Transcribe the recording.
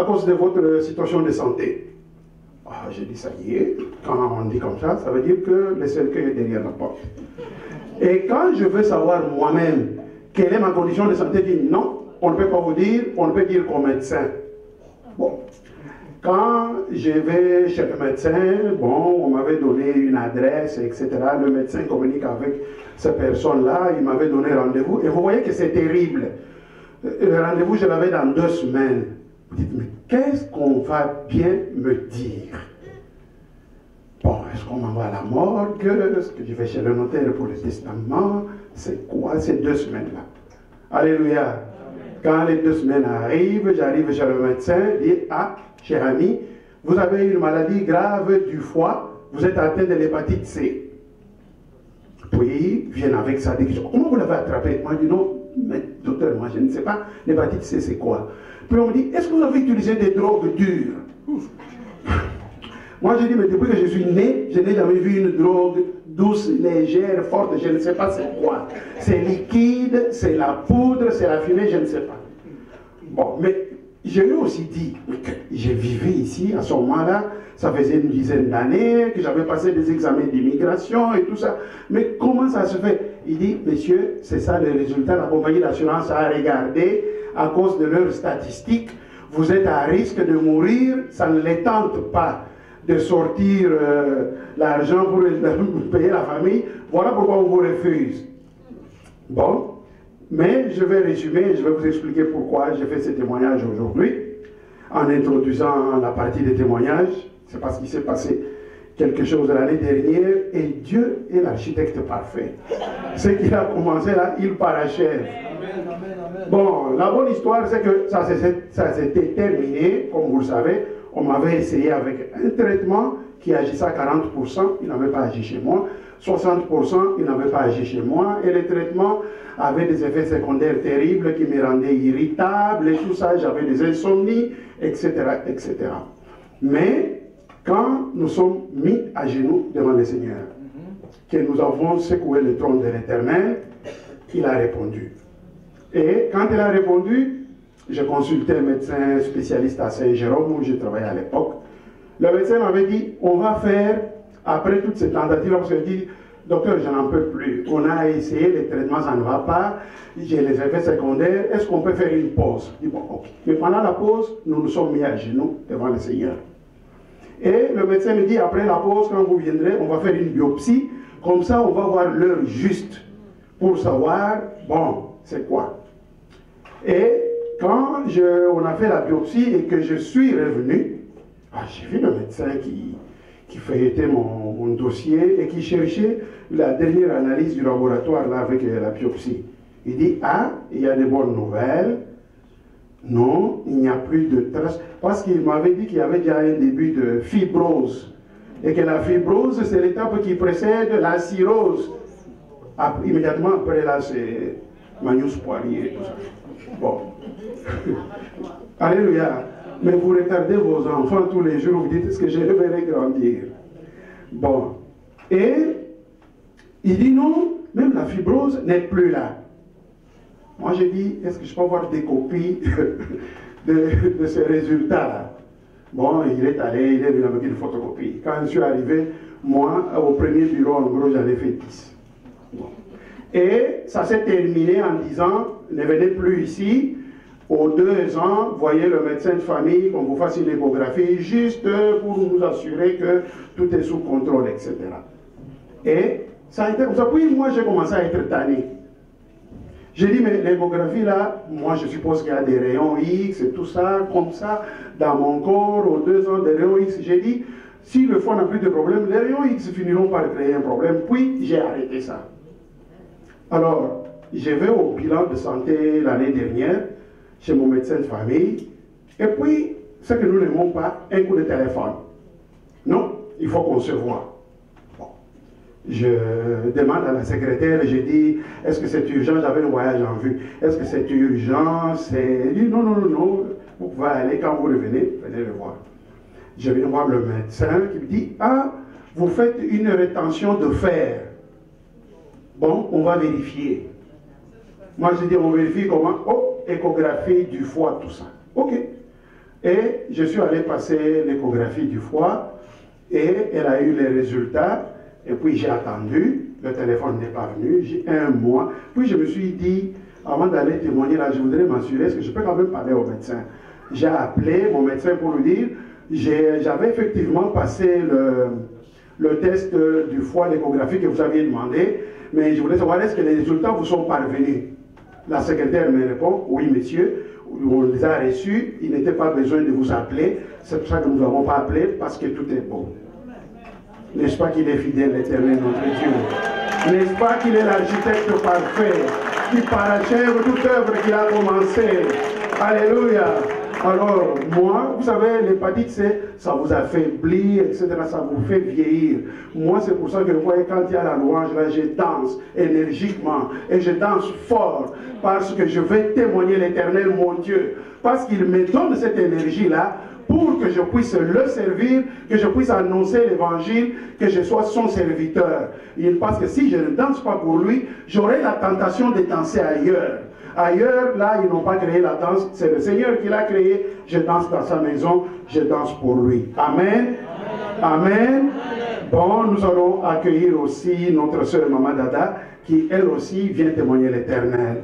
cause de votre situation de santé. Ah, j'ai dit, ça y est, quand on dit comme ça veut dire que le cercueil est derrière la porte. Et quand je veux savoir moi-même quelle est ma condition de santé, je dis non, on ne peut pas vous dire, on ne peut dire qu'au médecin. Bon. Quand je vais chez le médecin, bon, on m'avait donné une adresse, etc. Le médecin communique avec cette personne-là, il m'avait donné rendez-vous. Et vous voyez que c'est terrible. Le rendez-vous, je l'avais dans 2 semaines. Vous dites, mais qu'est-ce qu'on va bien me dire? Bon, est-ce qu'on m'envoie à la morgue? Est-ce que je vais chez le notaire pour le testament? C'est quoi ces 2 semaines-là? Alléluia. Quand les 2 semaines arrivent, j'arrive chez le médecin, je dis, ah, cher ami, vous avez une maladie grave du foie, vous êtes atteint de l'hépatite C. Puis, viennent avec ça, des questions. Comment vous l'avez attrapé? Moi, je dis, non, mais docteur, moi, je ne sais pas, l'hépatite C, c'est quoi? Puis on me dit, est-ce que vous avez utilisé des drogues dures? Moi, je dis, mais depuis que je suis né, je n'ai jamais vu une drogue douce, légère, forte, je ne sais pas c'est quoi. C'est liquide, c'est la poudre, c'est la fumée, je ne sais pas. Bon, mais je lui ai aussi dit que je vivais ici, à ce moment-là, ça faisait une dizaine d'années, que j'avais passé des examens d'immigration et tout ça. Mais comment ça se fait? Il dit, monsieur, c'est ça le résultat, la compagnie d'assurance a regardé, à cause de leurs statistiques, vous êtes à risque de mourir, ça ne les tente pas de sortir l'argent pour payer la famille, voilà pourquoi on vous refuse. Bon, mais je vais résumer, je vais vous expliquer pourquoi j'ai fait ce témoignage aujourd'hui, en introduisant la partie des témoignages. C'est parce qu'il s'est passé quelque chose l'année dernière, et Dieu est l'architecte parfait. Ce qu'il a commencé là, il parachève. Bon, la bonne histoire, c'est que ça s'était terminé, comme vous le savez. On m'avait essayé avec un traitement qui agissait à 40%, il n'avait pas agi chez moi. 60%, il n'avait pas agi chez moi. Et le traitement avait des effets secondaires terribles qui me rendaient irritable et tout ça. J'avais des insomnies, etc., etc. Mais quand nous sommes mis à genoux devant le Seigneur, que nous avons secoué le trône de l'Éternel, il a répondu. Et quand il a répondu, j'ai consulté un médecin spécialiste à Saint-Jérôme où je travaillais à l'époque. Le médecin m'avait dit, on va faire, après toutes ces tentatives, parce qu'il dit, docteur, je n'en peux plus. On a essayé, les traitements, ça ne va pas. J'ai les effets secondaires. Est-ce qu'on peut faire une pause? Je dis, bon, ok. Mais pendant la pause, nous nous sommes mis à genoux devant le Seigneur. Et le médecin me dit, après la pause, quand vous viendrez, on va faire une biopsie. Comme ça, on va voir l'heure juste pour savoir, bon, c'est quoi. Et quand on a fait la biopsie et que je suis revenu, j'ai vu le médecin qui feuilletait mon dossier et qui cherchait la dernière analyse du laboratoire là, avec la biopsie. Il dit, ah, il y a des bonnes nouvelles. Non, il n'y a plus de traces. Parce qu'il m'avait dit qu'il y avait déjà un début de fibrose. Et que la fibrose, c'est l'étape qui précède la cirrhose. Immédiatement après là, c'est Magnus Poirier et tout ça. Bon. Alléluia. Mais vous regardez vos enfants tous les jours, vous dites, est-ce que je les verrai grandir? Bon. Et il dit non, même la fibrose n'est plus là. Moi j'ai dit, est-ce que je peux avoir des copies de ces résultats-là? Bon, il est allé, il est venu avec une photocopie. Quand je suis arrivé, moi, au premier bureau, en gros, j'en ai fait 10. Bon. Et ça s'est terminé en disant, ne venez plus ici. Aux 2 ans, voyez le médecin de famille, qu'on vous fasse une échographie, juste pour nous assurer que tout est sous contrôle, etc. Et ça a été comme ça. Puis moi, j'ai commencé à être tanné. J'ai dit, mais l'échographie là, moi je suppose qu'il y a des rayons X et tout ça, comme ça, dans mon corps, aux 2 ans, des rayons X. J'ai dit, si le foie n'a plus de problème, les rayons X finiront par créer un problème. Puis j'ai arrêté ça. Alors, je vais au bilan de santé l'année dernière, chez mon médecin de famille, et puis, ce que nous n'aimons pas, un coup de téléphone. Non, il faut qu'on se voit. Bon. Je demande à la secrétaire, je dis, est-ce que c'est urgent? J'avais un voyage en vue. Est-ce que c'est urgent? Elle dit, non, non, non, non, vous pouvez aller, quand vous revenez, venez le voir. Je viens voir le médecin qui me dit, ah, vous faites une rétention de fer. Bon, on va vérifier. Moi, je dis, on vérifie comment? Oh, échographie du foie, tout ça. Ok. Et je suis allé passer l'échographie du foie et elle a eu les résultats. Et puis j'ai attendu, le téléphone n'est pas venu, j'ai un mois. Puis je me suis dit, avant d'aller témoigner là, je voudrais m'assurer, est-ce que je peux quand même parler au médecin? J'ai appelé mon médecin pour lui dire, j'avais effectivement passé le test du foie, l'échographie que vous aviez demandé, mais je voulais savoir, est-ce que les résultats vous sont parvenus? La secrétaire me répond, oui monsieur, on les a reçus, il n'était pas besoin de vous appeler, c'est pour ça que nous n'avons pas appelé, parce que tout est bon. N'est-ce pas qu'il est fidèle, l'Éternel, notre Dieu? N'est-ce pas qu'il est l'architecte parfait, qui parachève toute œuvre qu'il a commencée? Alléluia! Alors, moi, vous savez, l'hépatite C, ça vous affaiblit, etc., ça vous fait vieillir. Moi, c'est pour ça que vous voyez, quand il y a la louange, là, je danse énergiquement, et je danse fort, parce que je vais témoigner l'Éternel, mon Dieu, parce qu'il me donne cette énergie-là, pour que je puisse le servir, que je puisse annoncer l'évangile, que je sois son serviteur. Parce que si je ne danse pas pour lui, j'aurai la tentation de danser ailleurs. Ailleurs, là, ils n'ont pas créé la danse, c'est le Seigneur qui l'a créé. Je danse dans sa maison, je danse pour lui. Amen. Amen. Bon, nous allons accueillir aussi notre sœur Maman Dada, qui elle aussi vient témoigner l'Éternel.